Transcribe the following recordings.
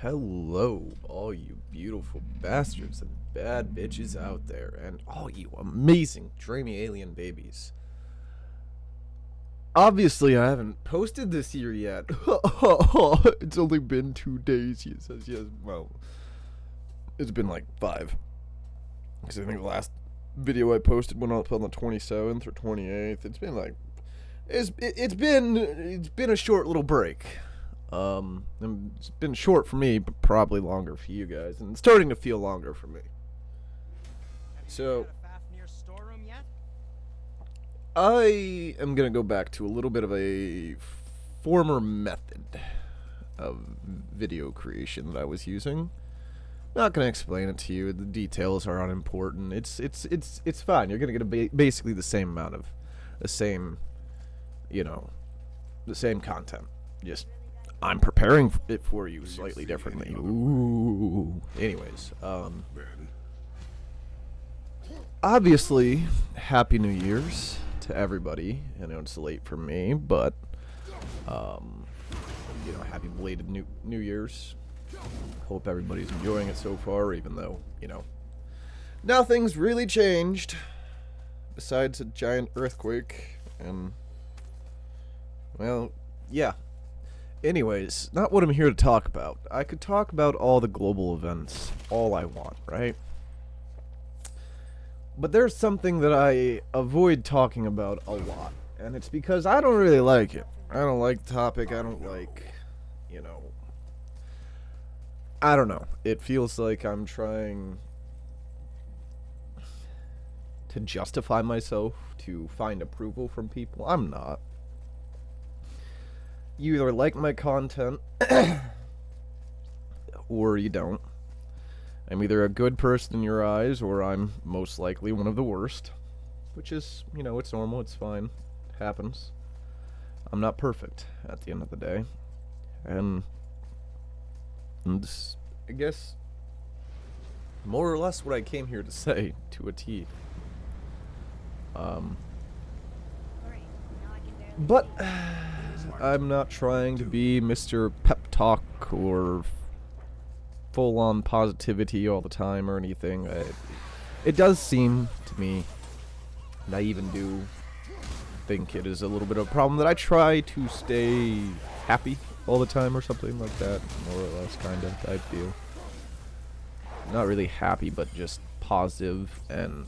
Hello, all you beautiful bastards and bad bitches out there, and all you amazing, dreamy alien babies. Obviously, I haven't posted this year yet. It's only been 2 days, he says. Yes, well, it's been like 5. Because I think the last video I posted went up on the 27th or 28th. It's been like, it's been a short little break. It's been short for me, but probably longer for you guys, and it's starting to feel longer for me. So, I am gonna go back to a little bit of a former method of video creation that I was using. Not gonna explain it to you. The details are unimportant. It's fine. You're gonna get basically the same amount of the same content. Just I'm preparing it for you slightly differently. Ooh. Anyways, obviously, Happy New Year's to everybody. I know it's late for me, but happy belated New Year's. Hope everybody's enjoying it so far, even though nothing's really changed besides a giant earthquake and, well, yeah. Anyways, not what I'm here to talk about. I could talk about all the global events all I want, right? But there's something that I avoid talking about a lot, and it's because I don't really like it. I don't like the topic. I don't like, I don't know. It feels like I'm trying to justify myself, to find approval from people. I'm not. You either like my content, or you don't. I'm either a good person in your eyes, or I'm most likely one of the worst. Which is, it's normal, it's fine. It happens. I'm not perfect at the end of the day. And this, I guess, more or less what I came here to say, to a T. But I'm not trying to be Mr. Pep Talk or full-on positivity all the time or anything. It does seem to me, and I even do think it is a little bit of a problem, that I try to stay happy all the time or something like that, more or less, kind of, I feel. Not really happy, but just positive, and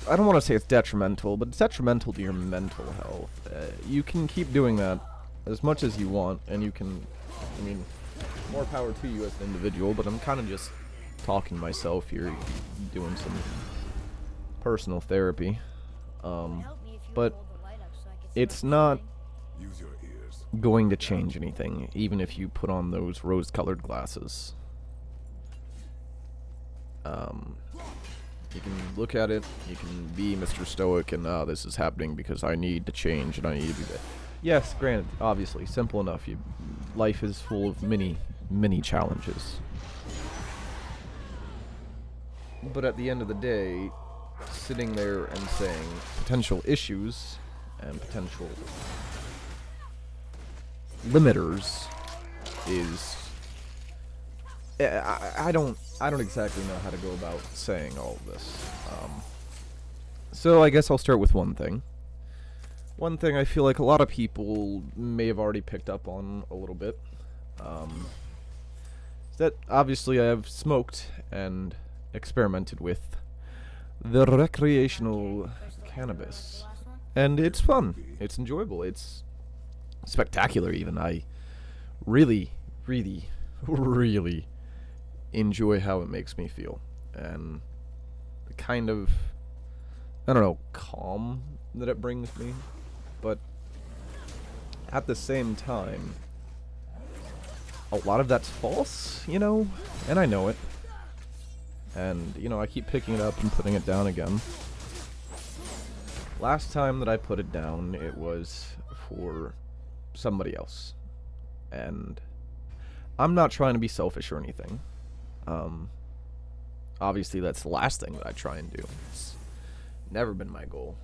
I don't want to say it's detrimental, but it's detrimental to your mental health. You can keep doing that as much as you want, and you can, more power to you as an individual, but I'm kind of just talking to myself here, doing some personal therapy. But it's not going to change anything, even if you put on those rose-colored glasses. You can look at it, you can be Mr. Stoic, and this is happening because I need to change and I need to be that. Yes, granted, obviously, simple enough. Life is full of many, many challenges. But at the end of the day, sitting there and saying potential issues and potential limiters is... I don't exactly know how to go about saying all of this. So I guess I'll start with one thing. One thing I feel like a lot of people may have already picked up on a little bit. Is that obviously I have smoked and experimented with the recreational cannabis. And it's fun. It's enjoyable. It's spectacular even. I really, really, really enjoy how it makes me feel, and the kind of, calm that it brings me, but at the same time, a lot of that's false, and I know it, and, I keep picking it up and putting it down again. Last time that I put it down, it was for somebody else, and I'm not trying to be selfish or anything. Obviously that's the last thing that I try and do. It's never been my goal.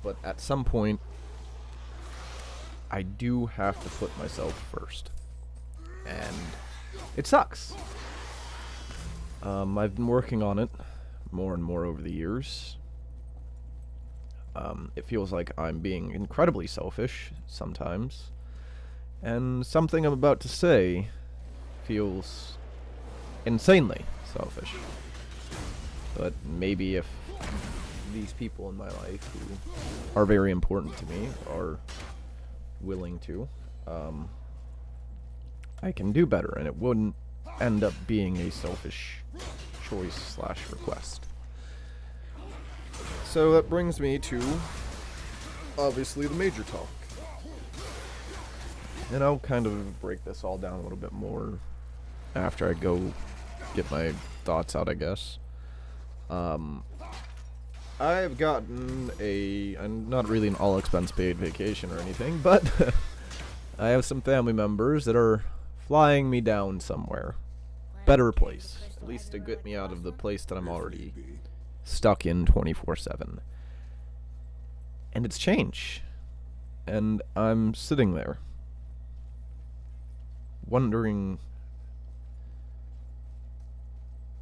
But at some point, I do have to put myself first. And it sucks. I've been working on it more and more over the years. It feels like I'm being incredibly selfish sometimes. And something I'm about to say feels insanely selfish. But maybe if these people in my life who are very important to me are willing to, I can do better, and it wouldn't end up being a selfish choice / request. So that brings me to, obviously, the major talk. And I'll kind of break this all down a little bit more after I go get my thoughts out, I guess. I've gotten I'm not really an all-expense-paid vacation or anything, but I have some family members that are flying me down somewhere. Better place. At least to get me out of the place that I'm already stuck in 24/7. And it's change. And I'm sitting there, wondering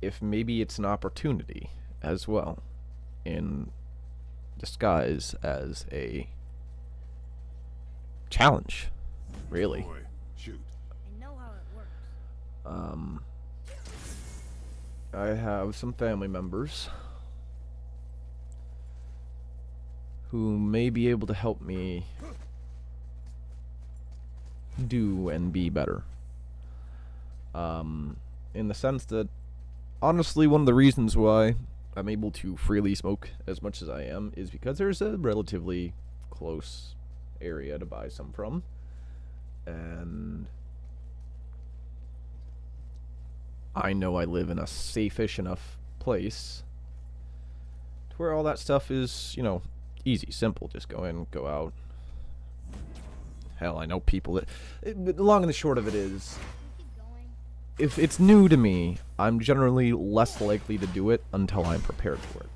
if maybe it's an opportunity as well, in disguise as a challenge, really. Boy, shoot. I know how it works. I have some family members who may be able to help me do and be better. In the sense that, honestly, one of the reasons why I'm able to freely smoke as much as I am is because there's a relatively close area to buy some from. And I know I live in a safe-ish enough place to where all that stuff is, easy, simple. Just go in, go out. Hell, I know people that... The long and the short of it is, if it's new to me, I'm generally less likely to do it until I'm prepared for it.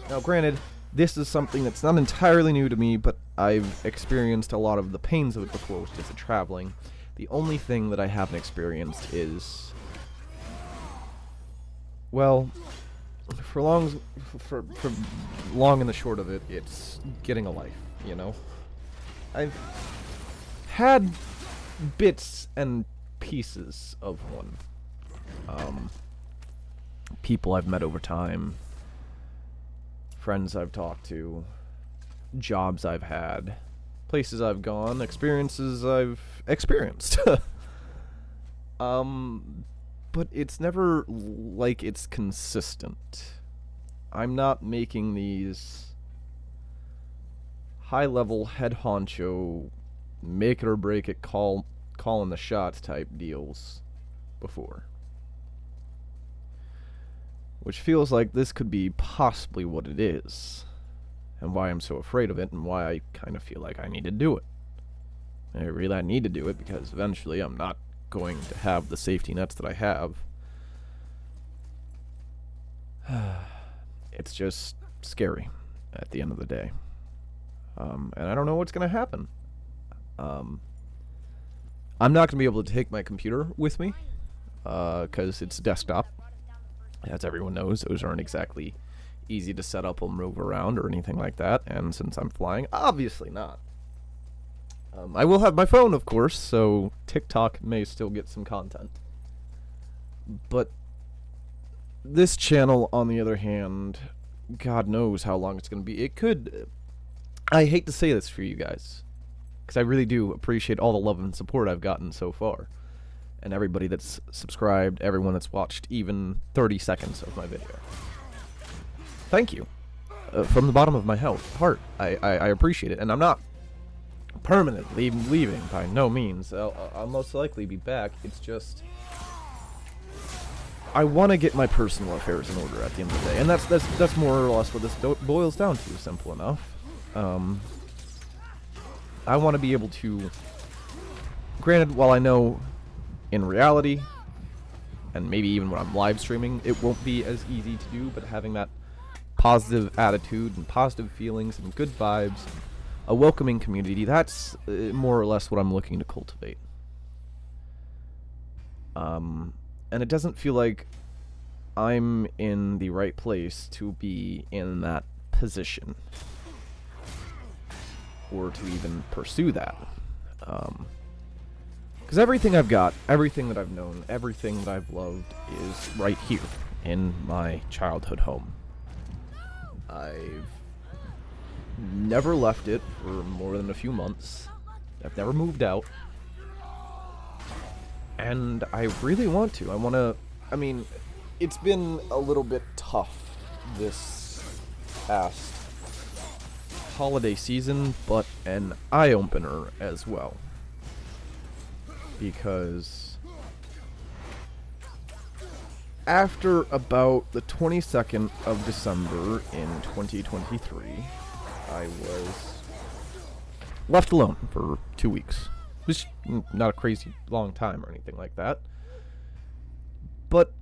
Now, granted, this is something that's not entirely new to me, but I've experienced a lot of the pains of it before with just the traveling. The only thing that I haven't experienced is... Well, for long and the short of it, it's getting a life, I've had bits and pieces of one. People I've met over time, friends I've talked to, jobs I've had, places I've gone, experiences I've experienced. But it's never like it's consistent. I'm not making these high-level head honcho, make it or break it, calling the shots type deals before. Which feels like this could be possibly what it is, and why I'm so afraid of it, and why I kind of feel like I need to do it. I need to do it because eventually I'm not going to have the safety nets that I have. It's just scary at the end of the day. And I don't know what's going to happen. I'm not going to be able to take my computer with me, because it's desktop. As everyone knows, those aren't exactly easy to set up or move around or anything like that, and since I'm flying, obviously not. I will have my phone, of course, so TikTok may still get some content. But this channel, on the other hand, God knows how long it's going to be. It could... I hate to say this for you guys, because I really do appreciate all the love and support I've gotten so far. And everybody that's subscribed, everyone that's watched even 30 seconds of my video. Thank you. From the bottom of my heart, I appreciate it. And I'm not permanently leaving, by no means. I'll most likely be back. It's just... I want to get my personal affairs in order at the end of the day. And that's more or less what this boils down to, simple enough. I want to be able to... Granted, while I know... in reality, and maybe even when I'm live streaming, it won't be as easy to do, but having that positive attitude and positive feelings and good vibes, a welcoming community. That's more or less what I'm looking to cultivate. And it doesn't feel like I'm in the right place to be in that position, or to even pursue that. Because everything I've got, everything that I've known, everything that I've loved is right here in my childhood home. I've never left it for more than a few months. I've never moved out. And I really want to. I mean, it's been a little bit tough this past holiday season, but an eye-opener as well. Because after about the 22nd of December in 2023, I was left alone for 2 weeks. Which is not a crazy long time or anything like that. But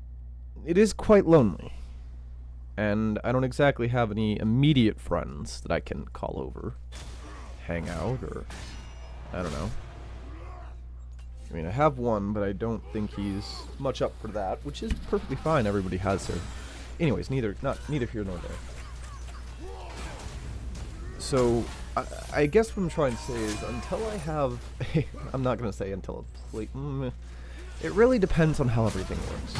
it is quite lonely. And I don't exactly have any immediate friends that I can call over, hang out, or I don't know. I mean, I have one, but I don't think he's much up for that, which is perfectly fine. Everybody has their... Anyways, neither here nor there. So, I guess what I'm trying to say is, until I have... I'm not going to say until it really depends on how everything works.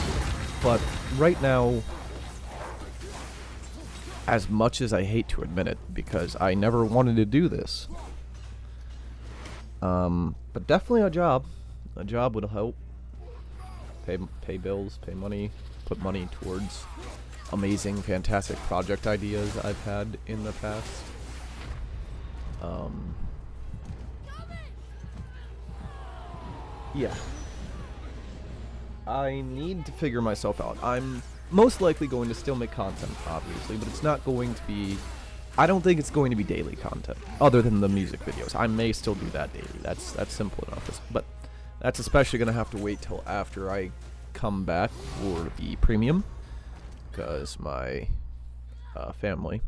But right now, as much as I hate to admit it, because I never wanted to do this, but definitely a job. A job would help. Pay bills, pay money, put money towards amazing, fantastic project ideas I've had in the past. Yeah. I need to figure myself out. I'm most likely going to still make content, obviously, but it's not going to be... I don't think it's going to be daily content, other than the music videos. I may still do that daily. That's simple enough. But that's especially going to have to wait till after I come back for the premium, because my family,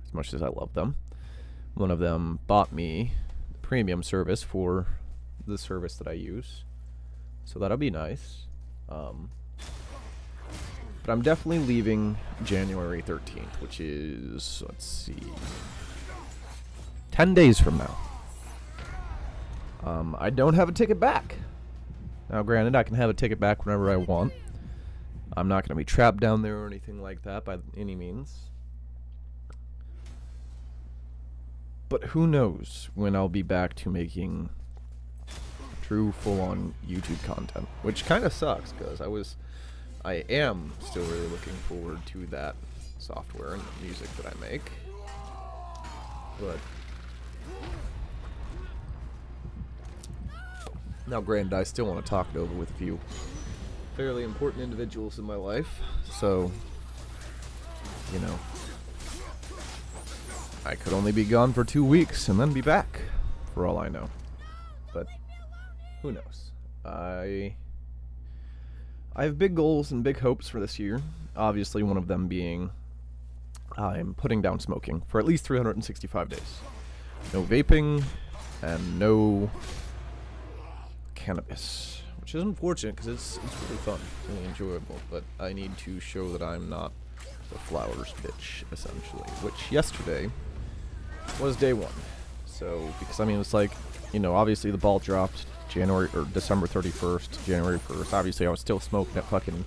as much as I love them, one of them bought me the premium service for the service that I use, so that'll be nice. But I'm definitely leaving January 13th, which is, let's see, 10 days from now. I don't have a ticket back. Now, granted, I can have a ticket back whenever I want. I'm not going to be trapped down there or anything like that by any means. But who knows when I'll be back to making true full-on YouTube content, which kind of sucks, because I am still really looking forward to that software and the music that I make. But now, granted, I still want to talk it over with a few fairly important individuals in my life, so, you know, I could only be gone for 2 weeks and then be back, for all I know. But who knows? I have big goals and big hopes for this year. Obviously, one of them being I'm putting down smoking for at least 365 days. No vaping and no cannabis, which is unfortunate because it's really fun, really enjoyable, but I need to show that I'm not the flowers bitch, essentially, which yesterday was day one. So, because I mean, it's like, you know, obviously the ball dropped December 31st, January 1st. Obviously I was still smoking at fucking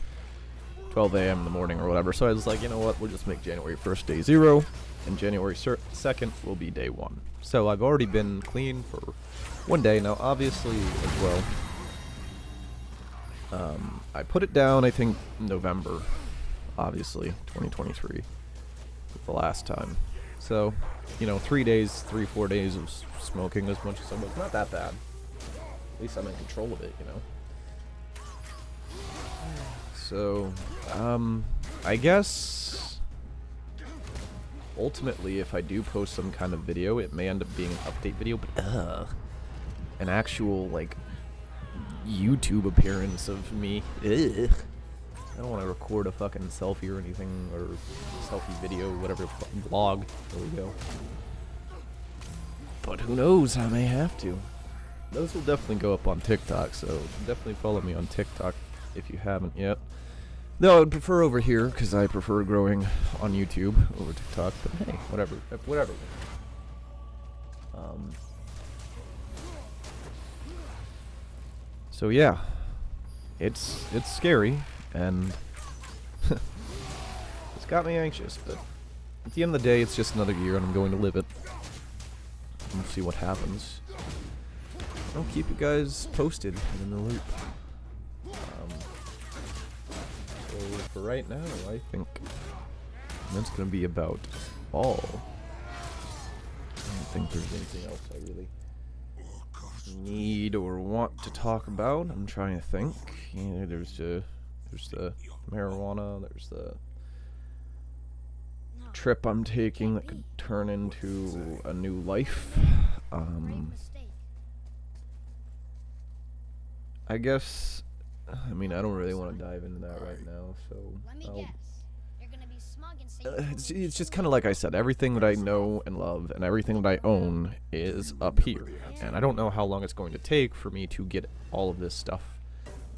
12 a.m. in the morning or whatever, so I was like, you know what, we'll just make January 1st day 0, and January 2nd will be day 1. So I've already been clean for 1 day. Now, obviously, as well, I put it down, I think, November, obviously, 2023, the last time. So, you know, 4 days of smoking as much as I was. Not that bad. At least I'm in control of it, you know. So, I guess ultimately, if I do post some kind of video, it may end up being an update video, but an actual, like, YouTube appearance of me. Ugh. I don't want to record a fucking selfie or anything, or selfie video, whatever, vlog. There we go. But who knows, I may have to. Those will definitely go up on TikTok, so definitely follow me on TikTok if you haven't yet. Though I would prefer over here, because I prefer growing on YouTube over TikTok, but hey, whatever. Whatever. So yeah, it's scary, and it's got me anxious, but at the end of the day, it's just another year, and I'm going to live it. We'll see what happens. I'll keep you guys posted and in the loop. So for right now, I think that's going to be about all. I don't think there's anything else I really need or want to talk about. I'm trying to think. You know, there's the marijuana. There's the trip I'm taking that could turn into a new life. I guess, I mean, I don't really want to dive into that right now, so it's just kind of like I said, everything that I know and love and everything that I own is up here, and I don't know how long it's going to take for me to get all of this stuff,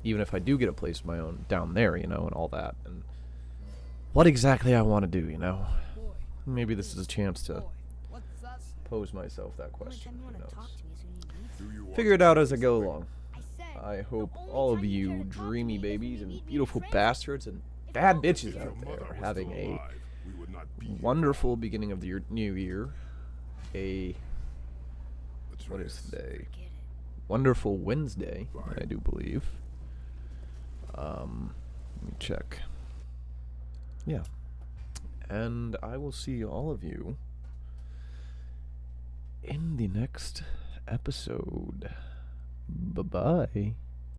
even if I do get a place of my own down there, you know, and all that, and what exactly I want to do, you know. Maybe this is a chance to pose myself that question, who knows. Figure it out as I go along. I hope all of you dreamy babies and beautiful bastards and bad bitches out there are having a wonderful beginning of the new year. What is today? Wonderful Wednesday, I do believe. Let me check. Yeah. And I will see all of you in the next episode. Bye-bye.